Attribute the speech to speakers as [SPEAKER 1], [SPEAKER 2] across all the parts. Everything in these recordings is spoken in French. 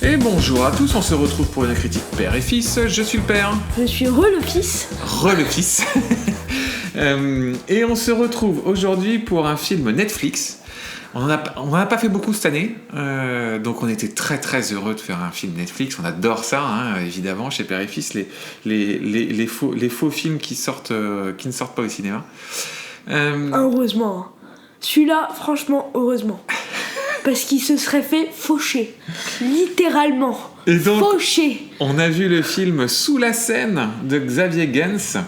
[SPEAKER 1] Et bonjour à tous, on se retrouve pour une critique père et fils. Je suis le père.
[SPEAKER 2] Je suis le fils.
[SPEAKER 1] Le fils. Et on se retrouve aujourd'hui pour un film Netflix. On n'en a pas fait beaucoup cette année, donc on était très très heureux de faire un film Netflix. On adore ça, hein, évidemment, chez Père et Fils, les faux films qui ne sortent pas au cinéma.
[SPEAKER 2] Heureusement. Celui-là, franchement, heureusement. Parce qu'il se serait fait faucher. Littéralement.
[SPEAKER 1] Et donc,
[SPEAKER 2] faucher.
[SPEAKER 1] On a vu le film Sous la scène de Xavier Gens,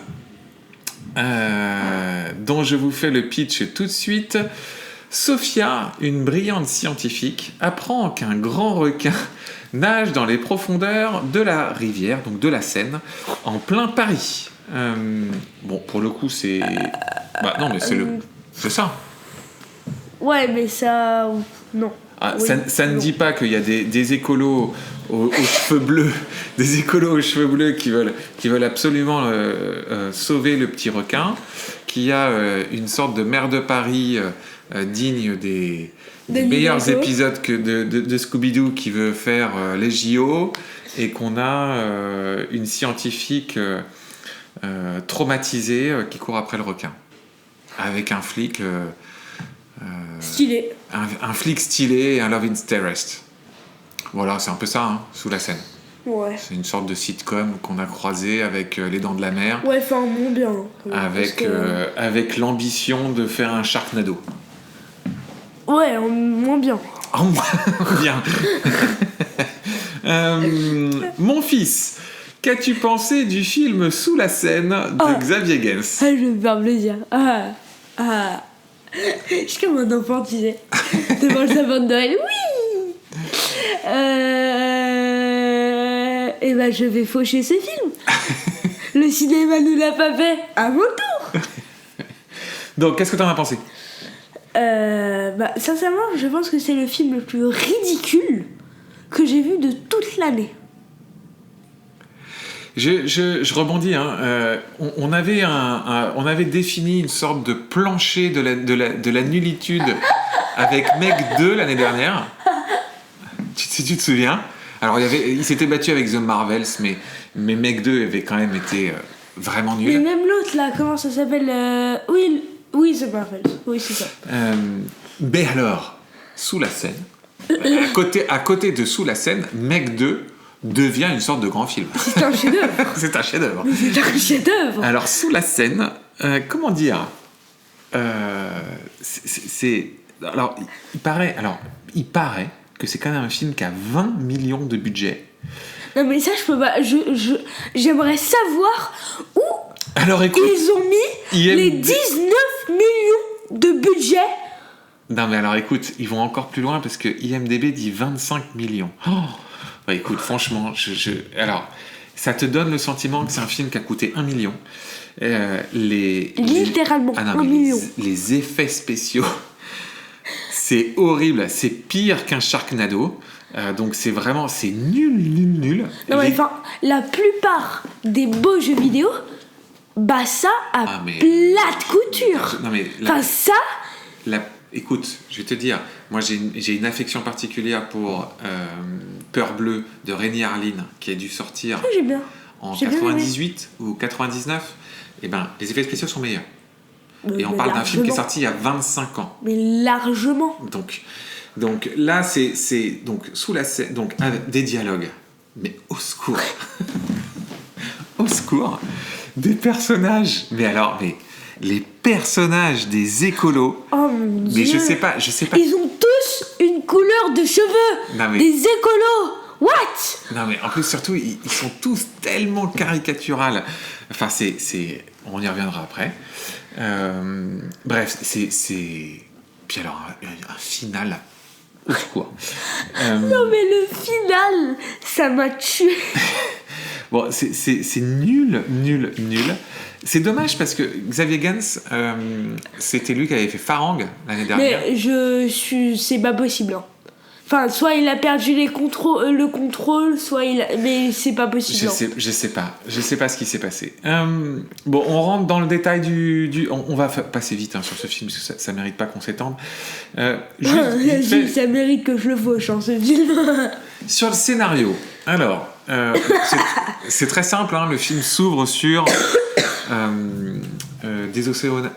[SPEAKER 1] dont je vous fais le pitch tout de suite. Sophia, une brillante scientifique, apprend qu'un grand requin nage dans les profondeurs de la rivière, donc de la Seine, en plein Paris. Bon, pour le coup, c'est... Bah non, mais c'est ça.
[SPEAKER 2] Ouais, mais ça... Non.
[SPEAKER 1] Ah,
[SPEAKER 2] oui,
[SPEAKER 1] ça ne dit pas qu'il y a des écolos aux cheveux bleus, des écolos aux cheveux bleus qui veulent absolument sauver le petit requin, qu'il y a une sorte de maire de Paris digne des meilleurs épisodes que de Scooby-Doo qui veut faire les JO, et qu'on a une scientifique traumatisée qui court après le requin, avec un flic...
[SPEAKER 2] stylé.
[SPEAKER 1] Un flic stylé et un love interest. Voilà, c'est un peu ça, hein, Sous la scène.
[SPEAKER 2] Ouais.
[SPEAKER 1] C'est une sorte de sitcom qu'on a croisé avec Les Dents de la Mer.
[SPEAKER 2] Ouais, enfin, moins bien.
[SPEAKER 1] Avec l'ambition de faire un Sharknado.
[SPEAKER 2] Ouais, moins bien.
[SPEAKER 1] Oh, bien. Mon fils, qu'as-tu pensé du film Sous la scène de Xavier Gens?
[SPEAKER 2] Je vais me faire plaisir. Je suis comme un enfant, tu sais, devant le sapin de Noël. Oui. Et ben, je vais faucher ce film. Le cinéma ne l'a pas fait à mon tour.
[SPEAKER 1] Donc, qu'est-ce que t'en as pensé?
[SPEAKER 2] Sincèrement, je pense que c'est le film le plus ridicule que j'ai vu de toute l'année.
[SPEAKER 1] Je rebondis, hein. On avait défini une sorte de plancher de la nullitude avec Meg 2 l'année dernière. Tu te souviens? Alors il s'était battu avec The Marvels, mais Meg 2 avait quand même été vraiment nul.
[SPEAKER 2] Mais même l'autre là, comment ça s'appelle? Oui, The Marvels. Oui, c'est ça.
[SPEAKER 1] Mais alors, Sous la scène, à côté de Sous la scène, Meg 2 devient une sorte de grand film.
[SPEAKER 2] C'est un chef-d'œuvre.
[SPEAKER 1] C'est un chef-d'œuvre.
[SPEAKER 2] Mais c'est un chef-d'œuvre.
[SPEAKER 1] Alors, Sous la scène, comment dire, alors, il paraît que c'est quand même un film qui a 20 millions de budget.
[SPEAKER 2] Non, mais ça, je peux pas. J'aimerais savoir où
[SPEAKER 1] alors, écoute,
[SPEAKER 2] ils ont mis les 19 millions de budget.
[SPEAKER 1] Non, mais alors écoute, ils vont encore plus loin parce que IMDb dit 25 millions. Oh, bah écoute, franchement, alors, ça te donne le sentiment que c'est un film qui a coûté 1 million.
[SPEAKER 2] Littéralement, 1 million.
[SPEAKER 1] Les effets spéciaux, c'est horrible. C'est pire qu'un Sharknado. Donc c'est nul.
[SPEAKER 2] Non, mais enfin, la plupart des beaux jeux vidéo, bah ça a plate couture.
[SPEAKER 1] Non, mais
[SPEAKER 2] ça...
[SPEAKER 1] Écoute, je vais te dire, moi j'ai une affection particulière pour Peur Bleue de Rémi Harlin, qui a dû sortir en 98 ou 99. Et ben, les effets spéciaux sont meilleurs. Et on parle d'un film qui est sorti il y a 25 ans.
[SPEAKER 2] Mais largement.
[SPEAKER 1] Donc là, c'est donc Sous la scène, donc avec des dialogues. Mais au secours. Au secours. Des personnages. Mais les personnages des écolos.
[SPEAKER 2] Oh mon Dieu.
[SPEAKER 1] Mais je sais pas.
[SPEAKER 2] Ils ont tous une couleur de cheveux. Des écolos. What?
[SPEAKER 1] Non, mais en plus, surtout, ils sont tous tellement caricaturales. Enfin, on y reviendra après. Bref, c'est... Puis alors, un final... Au secours.
[SPEAKER 2] Non, mais le final, ça m'a tué.
[SPEAKER 1] Bon, c'est nul. C'est dommage parce que Xavier Gens, c'était lui qui avait fait Farang l'année dernière.
[SPEAKER 2] Mais c'est pas possible. Hein. Enfin, soit il a perdu le contrôle, soit il a... Mais c'est pas possible.
[SPEAKER 1] Je sais pas ce qui s'est passé. Bon, on rentre dans le détail on va passer vite sur ce film, parce que ça mérite pas qu'on s'étende.
[SPEAKER 2] Ça mérite que je le fauche, ce film.
[SPEAKER 1] Sur le scénario, alors, c'est très simple, le film s'ouvre sur des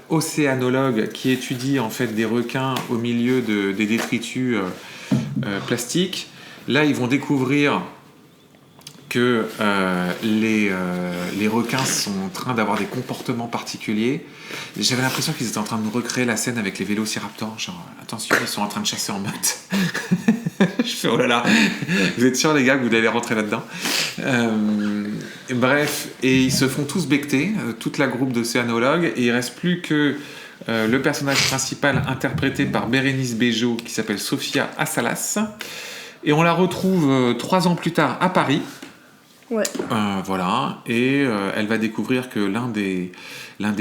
[SPEAKER 1] océanologues qui étudient en fait des requins au milieu des détritus plastiques. Là, ils vont découvrir que les requins sont en train d'avoir des comportements particuliers. J'avais l'impression qu'ils étaient en train de nous recréer la scène avec les vélociraptors. Genre, attention, ils sont en train de chasser en meute. Je fais, oh là là, vous êtes sûrs les gars que vous allez rentrer là-dedans. Bref, et ils se font tous becter, toute la groupe d'océanologues, et il reste plus que le personnage principal interprété par Bérénice Bejo, qui s'appelle Sophia Assalas, et on la retrouve 3 ans plus tard à Paris.
[SPEAKER 2] Ouais.
[SPEAKER 1] Voilà, et elle va découvrir que l'un des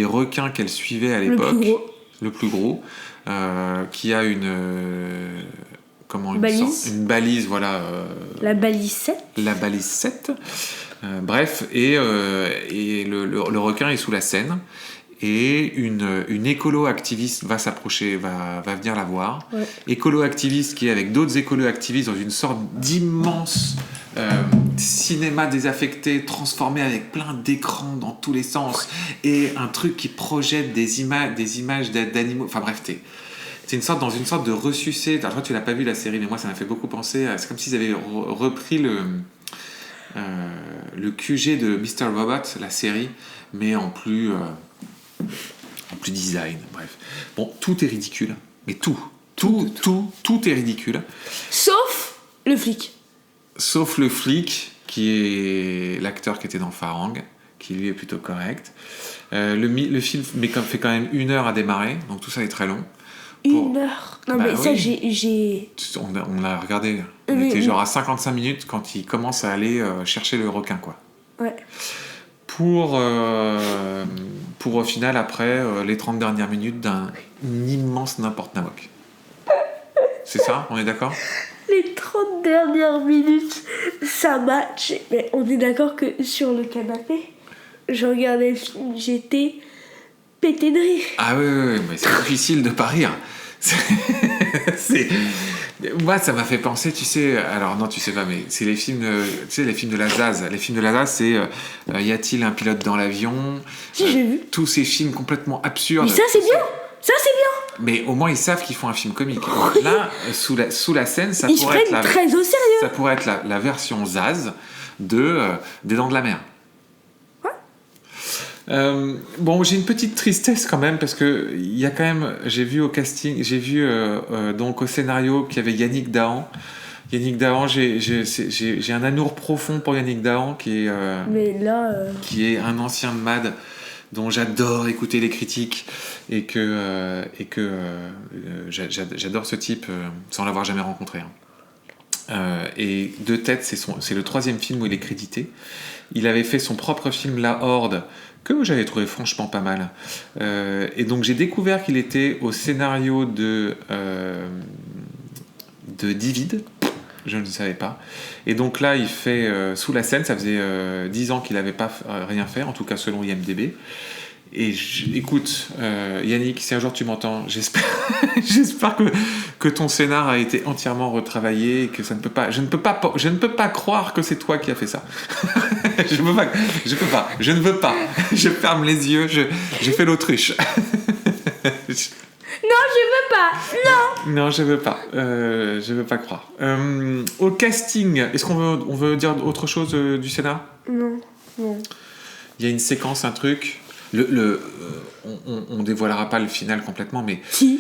[SPEAKER 1] requins qu'elle suivait à l'époque, le plus gros, qui a une balise, voilà.
[SPEAKER 2] La balise 7.
[SPEAKER 1] La balise 7. Bref, et le requin est sous la Seine. Et une écolo-activiste va s'approcher, va venir la voir. Ouais. Écolo-activiste qui est avec d'autres écolo-activistes dans une sorte d'immense cinéma désaffecté, transformé avec plein d'écrans dans tous les sens, et un truc qui projette des images d'animaux. Enfin bref, c'est dans une sorte de ressucé. Alors toi, tu l'as pas vu la série, mais moi ça m'a fait beaucoup penser. C'est comme s'ils avaient repris le QG de Mr. Robot, la série, mais en plus design. Bref, bon, tout est ridicule, mais tout est ridicule.
[SPEAKER 2] Sauf le flic.
[SPEAKER 1] Sauf le flic, qui est l'acteur qui était dans Farang, qui lui est plutôt correct. Le film fait quand même 1 heure à démarrer, donc tout ça est très long.
[SPEAKER 2] 1 heure. Non, mais ça, j'ai...
[SPEAKER 1] On a regardé. On était genre à 55 minutes quand il commence à aller chercher le requin, quoi.
[SPEAKER 2] Ouais.
[SPEAKER 1] Pour au final, après, les 30 dernières minutes d'un immense n'importe nawak. C'est ça? On est d'accord?
[SPEAKER 2] Les 30 dernières minutes, ça match. Mais on est d'accord que sur le canapé, je regardais le film, j'étais pété de rire.
[SPEAKER 1] Ah oui, mais c'est difficile de pas rire. Moi, ça m'a fait penser, tu sais... Alors non, tu sais pas, mais c'est les films de la Zaz. Les films de la Zaz, c'est y a-t-il un pilote dans l'avion?
[SPEAKER 2] Si, j'ai vu.
[SPEAKER 1] Tous ces films complètement absurdes.
[SPEAKER 2] Mais ça, c'est bien. Ça, c'est bien.
[SPEAKER 1] Mais au moins, ils savent qu'ils font un film comique. Là, sous la scène, ça pourrait être
[SPEAKER 2] très au sérieux.
[SPEAKER 1] Ça pourrait être la version Zaz des Dents de la Mer. Bon, j'ai une petite tristesse quand même, parce que il y a quand même, j'ai vu au casting, donc au scénario qu'il y avait Yannick Dahan. Yannick Dahan, j'ai un amour profond pour Yannick Dahan, qui est un ancien de MAD, dont j'adore écouter les critiques, et que j'adore ce type sans l'avoir jamais rencontré. Et de tête, c'est le 3e film où il est crédité. Il avait fait son propre film La Horde, que j'avais trouvé franchement pas mal. Et donc j'ai découvert qu'il était au scénario de Divide. Je ne le savais pas. Et donc là, il fait Sous la Seine. Ça faisait 10 ans qu'il n'avait pas rien fait, en tout cas selon IMDb. Et écoute, Yannick, si un jour tu m'entends, j'espère que ton scénar a été entièrement retravaillé, et que ça ne peut pas, je ne peux pas croire que c'est toi qui as fait ça. Je ne veux pas. Je ferme les yeux, je fais l'autruche.
[SPEAKER 2] Non, je veux pas.
[SPEAKER 1] Non, je veux pas. Je veux pas croire. Au casting, est-ce qu'on veut dire autre chose du scénar?
[SPEAKER 2] Non.
[SPEAKER 1] Il y a une séquence, un truc. On dévoilera pas le final complètement, mais...
[SPEAKER 2] Si.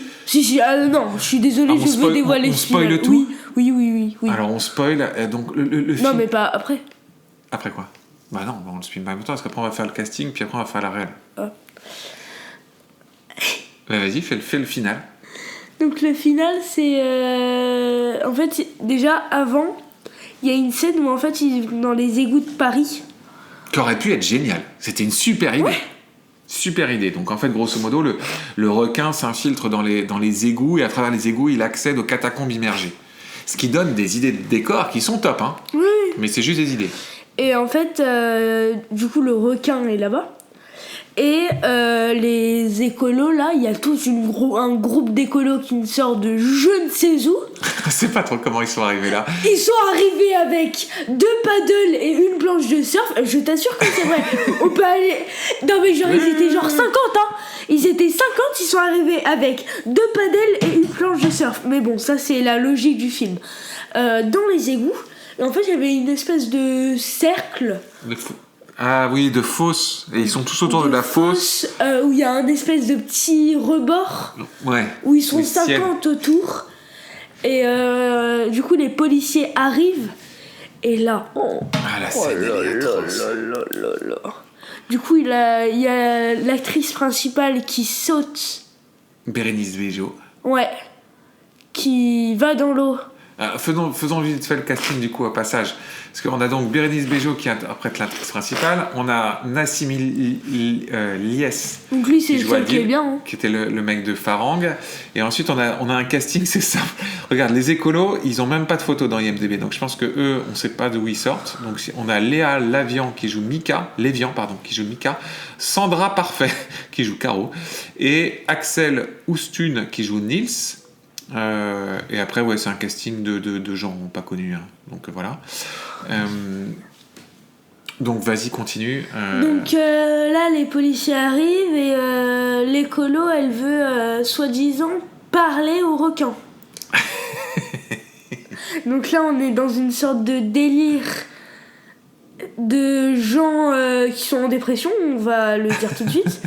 [SPEAKER 2] Non, je suis désolée, je veux dévoiler le final.
[SPEAKER 1] On spoil tout?
[SPEAKER 2] Oui.
[SPEAKER 1] Alors, on spoil, donc le film...
[SPEAKER 2] Non, mais pas après.
[SPEAKER 1] Après quoi? Bah non, on le spoil pas en même temps, parce qu'après on va faire le casting, puis après on va faire la réelle.
[SPEAKER 2] Ah.
[SPEAKER 1] Bah, vas-y, fais le final.
[SPEAKER 2] Donc le final, c'est... En fait, déjà, avant, il y a une scène où, en fait, ils vont dans les égouts de Paris.
[SPEAKER 1] Qui aurait pu être génial. C'était une super idée. Ouais. Super idée. Donc en fait, grosso modo, le requin s'infiltre dans les égouts, et à travers les égouts, il accède aux catacombes immergées. Ce qui donne des idées de décor qui sont top, hein.
[SPEAKER 2] Oui.
[SPEAKER 1] Mais c'est juste des idées.
[SPEAKER 2] Et en fait, du coup, le requin est là-bas. Et les écolos, là, il y a tout un groupe d'écolos qui sort de je ne sais où.
[SPEAKER 1] Je sais pas trop comment ils sont arrivés là.
[SPEAKER 2] Ils sont arrivés avec 2 paddles et une planche de surf. Je t'assure que c'est vrai. On peut aller... Non mais genre, ils étaient genre 50, hein. Ils étaient 50, ils sont arrivés avec 2 paddles et une planche de surf. Mais bon, ça c'est la logique du film. Dans les égouts, en fait, il y avait une espèce de cercle...
[SPEAKER 1] Ah oui, de fosse. Et ils sont tous autour de la fosse.
[SPEAKER 2] Où il y a un espèce de petit rebord.
[SPEAKER 1] Ouais.
[SPEAKER 2] Où ils sont 50 autour. Et du coup, les policiers arrivent. Et là...
[SPEAKER 1] la scène, elle est atroce.
[SPEAKER 2] Du coup, il y a l'actrice principale qui saute.
[SPEAKER 1] Bérénice Bejo.
[SPEAKER 2] Ouais. Qui va dans l'eau.
[SPEAKER 1] Faisons vite fait le casting du coup au passage. Parce qu'on a donc Bérénice Bejo qui interprète l'actrice principale. On a Nassim Lies.
[SPEAKER 2] Donc lui, c'est celui qui est bien. Hein.
[SPEAKER 1] Qui était le mec de Farang. Et ensuite, on a un casting, c'est simple. Regarde, les écolos, ils ont même pas de photo dans IMDb. Donc je pense que eux, on sait pas d'où ils sortent. Donc on a Léa Lévian qui joue Mika. Sandra Parfait qui joue Caro. Et Axel Oustun qui joue Nils. Et après, ouais, c'est un casting de gens pas connus. Hein. Donc voilà. Donc vas-y, continue.
[SPEAKER 2] Donc là, les policiers arrivent et l'écolo, elle veut soi-disant parler aux requins. Donc là, on est dans une sorte de délire de gens qui sont en dépression, on va le dire tout de suite.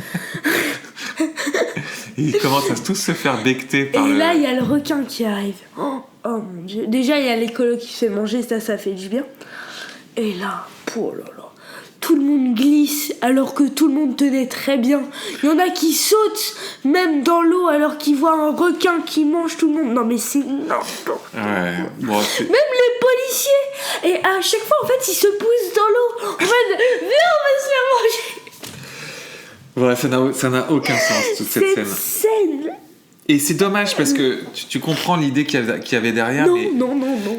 [SPEAKER 1] Ils commencent à tous se faire becter par
[SPEAKER 2] Et là, il y a le requin qui arrive. Oh mon Dieu. Déjà, il y a l'écolo qui se fait manger, ça fait du bien. Et là, oh là là, tout le monde glisse alors que tout le monde tenait très bien. Il y en a qui sautent même dans l'eau alors qu'ils voient un requin qui mange tout le monde. Non mais c'est n'importe quoi.
[SPEAKER 1] Ouais, bon,
[SPEAKER 2] même les policiers. Et à chaque fois, en fait, ils se poussent dans l'eau. En fait, viens, on va se faire manger.
[SPEAKER 1] Ouais, ça n'a aucun sens toute cette
[SPEAKER 2] scène.
[SPEAKER 1] Et c'est dommage parce que tu comprends l'idée qu'il y avait derrière.
[SPEAKER 2] Non.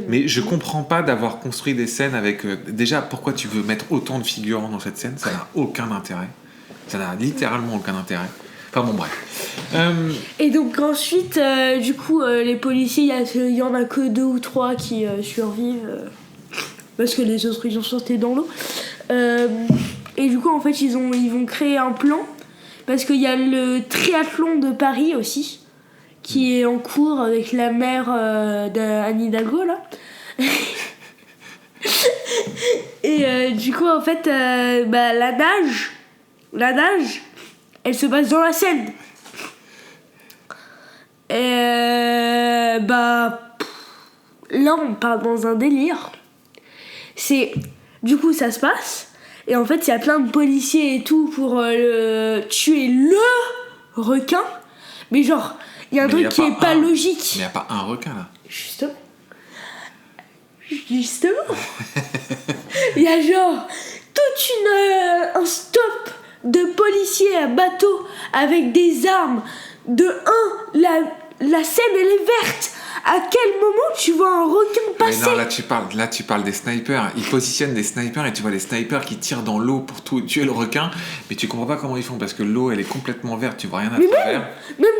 [SPEAKER 1] Mais je comprends pas d'avoir construit des scènes avec... déjà, pourquoi tu veux mettre autant de figurants dans cette scène ? Ça n'a aucun intérêt. Ça n'a littéralement aucun intérêt. Enfin bon, bref. Et
[SPEAKER 2] donc ensuite, du coup, les policiers, il y en a que 2 ou 3 qui survivent. Parce que les autres, ils ont sauté dans l'eau. Et du coup, en fait, ils vont créer un plan. Parce qu'il y a le triathlon de Paris aussi. Qui est en cours avec la mère d'Anne Hidalgo, là. Et du coup, en fait, la nage, elle se passe dans la Seine. Et là, on part dans un délire. Du coup, ça se passe. Et en fait, il y a plein de policiers et tout pour tuer le requin. Mais genre... Il y a un truc qui est pas logique.
[SPEAKER 1] Mais il n'y a pas un requin là.
[SPEAKER 2] Justement. Il y a genre un stop de policiers à bateau avec des armes. De la scène elle est verte. À quel moment tu vois un requin passer ?
[SPEAKER 1] Mais non, là tu parles des snipers. Ils positionnent des snipers et tu vois les snipers qui tirent dans l'eau pour tuer le requin. Mais tu comprends pas comment ils font parce que l'eau elle est complètement verte, tu vois rien à travers.
[SPEAKER 2] Même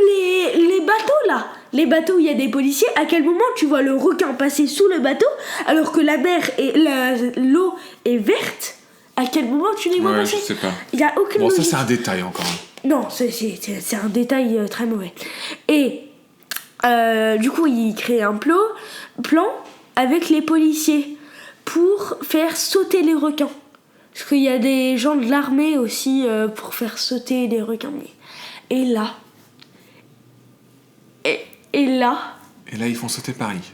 [SPEAKER 2] les bateaux là, les bateaux où il y a des policiers, à quel moment tu vois le requin passer sous le bateau alors que la mer et l'eau est verte ? À quel moment tu les vois passer ?
[SPEAKER 1] Je sais pas.
[SPEAKER 2] Il y a aucune logique.
[SPEAKER 1] Ça c'est un détail encore.
[SPEAKER 2] Non, c'est un détail très mauvais. Et du coup, il crée un plan avec les policiers pour faire sauter les requins. Parce qu'il y a des gens de l'armée aussi pour faire sauter les requins. Et là... Et là,
[SPEAKER 1] ils font sauter Paris.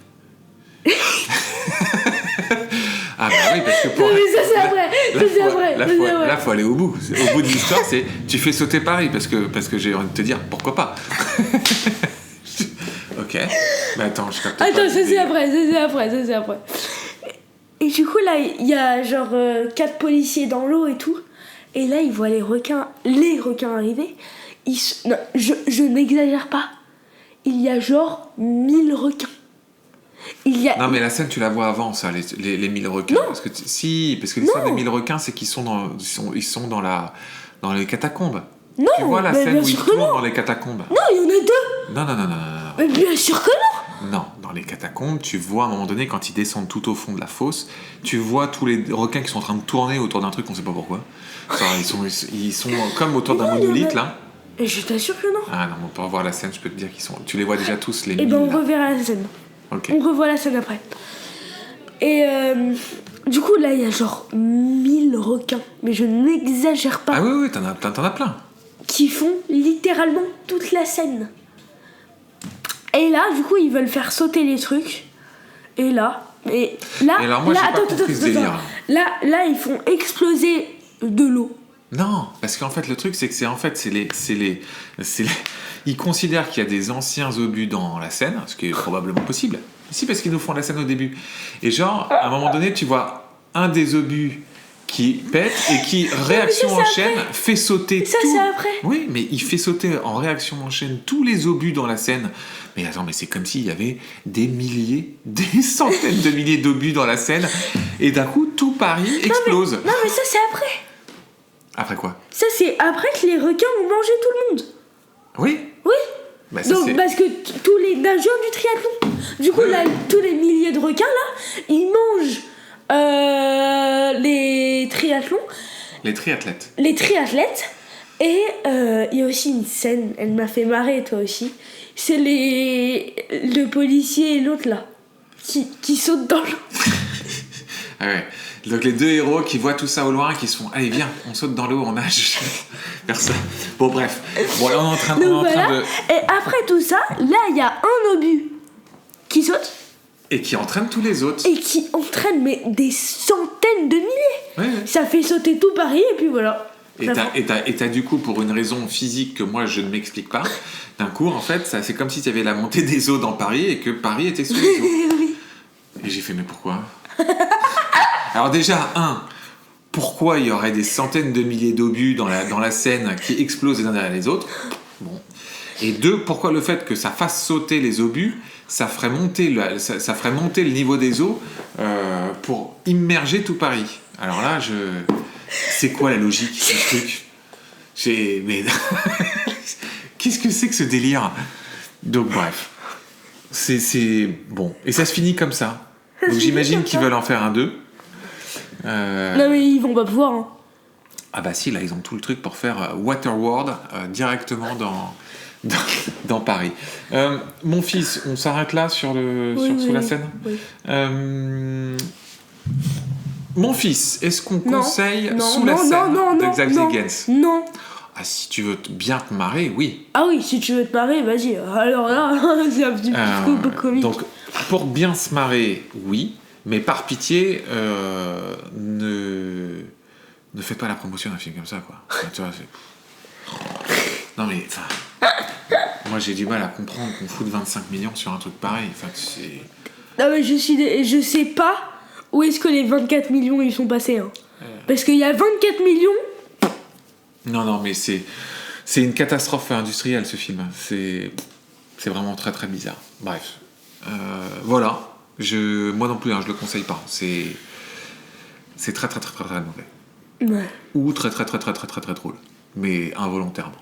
[SPEAKER 1] Ah bah oui, parce que pour...
[SPEAKER 2] Non mais ça c'est vrai.
[SPEAKER 1] Là, faut aller au bout. Au bout de l'histoire, c'est tu fais sauter Paris parce que j'ai envie de te dire pourquoi pas. Ok. Mais attends, je capte pas.
[SPEAKER 2] Attends, ça c'est après. Et du coup là, il y a genre 4 policiers dans l'eau et tout. Et là, ils voient les requins arriver. Non, je n'exagère pas. Il y a genre 1000 requins. il y a...
[SPEAKER 1] Non, mais la scène, tu la vois avant, ça, les 1000 requins.
[SPEAKER 2] Non.
[SPEAKER 1] Parce que l'histoire des 1000 requins, c'est qu'ils sont dans les catacombes.
[SPEAKER 2] Non,
[SPEAKER 1] tu vois la
[SPEAKER 2] mais
[SPEAKER 1] scène
[SPEAKER 2] bien
[SPEAKER 1] où ils
[SPEAKER 2] sûr que
[SPEAKER 1] tournent
[SPEAKER 2] non.
[SPEAKER 1] dans les catacombes.
[SPEAKER 2] Non, il y en a deux.
[SPEAKER 1] Non.
[SPEAKER 2] Mais bien sûr que non.
[SPEAKER 1] Non, dans les catacombes, tu vois à un moment donné, quand ils descendent tout au fond de la fosse, tu vois tous les requins qui sont en train de tourner autour d'un truc, on sait pas pourquoi. Genre, ils sont comme autour d'un monolithe, là.
[SPEAKER 2] Et je t'assure que non.
[SPEAKER 1] Ah non, pour voir la scène, je peux te dire qu'ils sont... Tu les vois déjà tous, les
[SPEAKER 2] Et
[SPEAKER 1] 1000,
[SPEAKER 2] ben on
[SPEAKER 1] là.
[SPEAKER 2] reverra la scène.
[SPEAKER 1] Ok.
[SPEAKER 2] On revoit la scène après. Et du coup, là, il y a genre 1000 requins. Mais je n'exagère pas.
[SPEAKER 1] Ah oui, t'en as plein.
[SPEAKER 2] Qui font littéralement toute la scène. Et là, du coup, ils veulent faire sauter les trucs. Et là... Et
[SPEAKER 1] alors moi, j'ai pas compris ce délire.
[SPEAKER 2] Là, ils font exploser de l'eau.
[SPEAKER 1] Non, parce qu'en fait, le truc, c'est que ils considèrent qu'il y a des anciens obus dans la scène, ce qui est probablement possible. Si, parce qu'ils nous font la scène au début. Et genre, à un moment donné, tu vois un des obus qui pète et qui, réaction en chaîne, fait sauter
[SPEAKER 2] Ça, c'est après.
[SPEAKER 1] Oui, mais il fait sauter en réaction en chaîne tous les obus dans la scène. Mais attends, mais c'est comme s'il y avait des centaines de milliers d'obus dans la scène, et d'un coup, tout Paris explose.
[SPEAKER 2] Non, mais ça, c'est après.
[SPEAKER 1] Après quoi?
[SPEAKER 2] Ça, c'est après que les requins ont mangé tout le monde.
[SPEAKER 1] Oui.
[SPEAKER 2] Oui.
[SPEAKER 1] Bah, ça,
[SPEAKER 2] Donc, parce que tous les nageurs du triathlon, du coup, là, tous les milliers de requins, là, ils mangent les triathlons.
[SPEAKER 1] Les triathlètes.
[SPEAKER 2] Les triathlètes. Et il y a aussi une scène, elle m'a fait marrer, toi aussi. C'est le policier et l'autre, là, qui sautent dans l'eau.
[SPEAKER 1] Ah ouais. Donc les deux héros qui voient tout ça au loin, qui se font allez viens, on saute dans l'eau, on nage. Personne. Bon bref. Bon là on est en train, de.
[SPEAKER 2] Et après tout ça, là il y a un obus qui saute.
[SPEAKER 1] Et qui entraîne tous les autres.
[SPEAKER 2] Et qui entraîne mais des centaines de milliers.
[SPEAKER 1] Ouais.
[SPEAKER 2] Ça fait sauter tout Paris et puis voilà.
[SPEAKER 1] Et t'as du coup, pour une raison physique que moi je ne m'explique pas, d'un coup en fait, c'est comme si tu avais la montée des eaux dans Paris et que Paris était sous les eaux.
[SPEAKER 2] Oui.
[SPEAKER 1] Et j'ai fait mais pourquoi? Alors déjà, pourquoi il y aurait des centaines de milliers d'obus dans la Seine qui explosent les uns derrière les autres? Bon. Et deux, pourquoi le fait que ça fasse sauter les obus, ça ferait monter le niveau des eaux pour immerger tout Paris? Alors là, c'est quoi la logique du truc? Mais qu'est-ce que c'est que ce délire? Donc bref, c'est bon. Et ça se finit comme ça. Donc j'imagine qu'ils veulent en faire un 2.
[SPEAKER 2] Non mais ils vont pas pouvoir. Hein.
[SPEAKER 1] Ah bah si, là ils ont tout le truc pour faire Waterworld directement dans Paris. Mon fils, on s'arrête là sur la scène.
[SPEAKER 2] Oui.
[SPEAKER 1] Mon fils, est-ce qu'on conseille Sous la
[SPEAKER 2] scène
[SPEAKER 1] de Xavier Gens?
[SPEAKER 2] Non.
[SPEAKER 1] Ah, si tu veux bien te marrer, oui.
[SPEAKER 2] Ah oui, si tu veux te marrer, vas-y. Alors là, c'est un petit peu comique.
[SPEAKER 1] Donc, pour bien se marrer, oui. Mais par pitié, ne faites pas la promotion d'un film comme ça, quoi. Enfin, tu vois, non mais, enfin... Moi, j'ai du mal à comprendre qu'on foute 25 millions sur un truc pareil. Enfin, c'est...
[SPEAKER 2] Non mais je sais pas où est-ce que les 24 millions ils sont passés. Hein. Parce qu'il y a 24 millions...
[SPEAKER 1] Non, mais c'est une catastrophe industrielle, ce film. C'est vraiment très, très bizarre. Bref. Voilà. Moi non plus, je le conseille pas. C'est très, très, très, très, très mauvais.
[SPEAKER 2] Ouais.
[SPEAKER 1] Ou très, très, très, très, très, très, très drôle. Mais involontairement.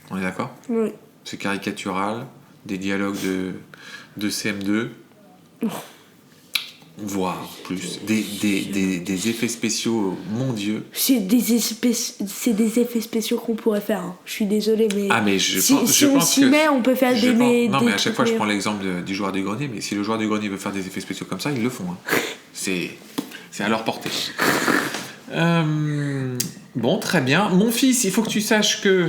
[SPEAKER 1] On est d'accord?
[SPEAKER 2] Oui.
[SPEAKER 1] C'est caricatural, des dialogues de CM2, voire plus. Des effets spéciaux, mon Dieu.
[SPEAKER 2] C'est des effets spéciaux qu'on pourrait faire. Hein. Je suis désolée, mais.
[SPEAKER 1] Ah, mais
[SPEAKER 2] si
[SPEAKER 1] pense
[SPEAKER 2] on s'y met, on peut faire des.
[SPEAKER 1] Non, mais à chaque fois, je prends l'exemple du joueur du grenier, mais si le joueur du grenier veut faire des effets spéciaux comme ça, ils le font. Hein. C'est à leur portée. Bon, très bien. Mon fils, il faut que tu saches que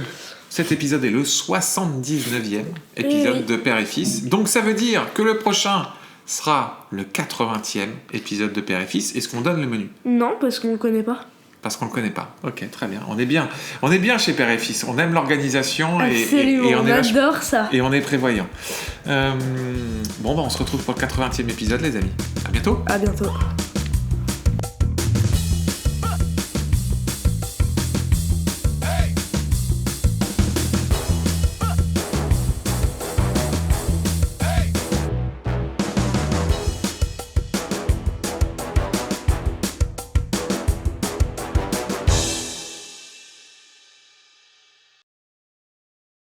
[SPEAKER 1] cet épisode est le 79e épisode de Père et Fils. Donc ça veut dire que le prochain sera le 80e épisode de Père et Fils. Est-ce qu'on donne le menu?
[SPEAKER 2] Non, parce qu'on le connaît pas.
[SPEAKER 1] Parce qu'on le connaît pas. Ok, très bien. On est bien chez Père et Fils. On aime l'organisation
[SPEAKER 2] et on adore ça.
[SPEAKER 1] Et on est prévoyant. Bon, on se retrouve pour le 80e épisode, les amis. À bientôt.
[SPEAKER 2] À bientôt.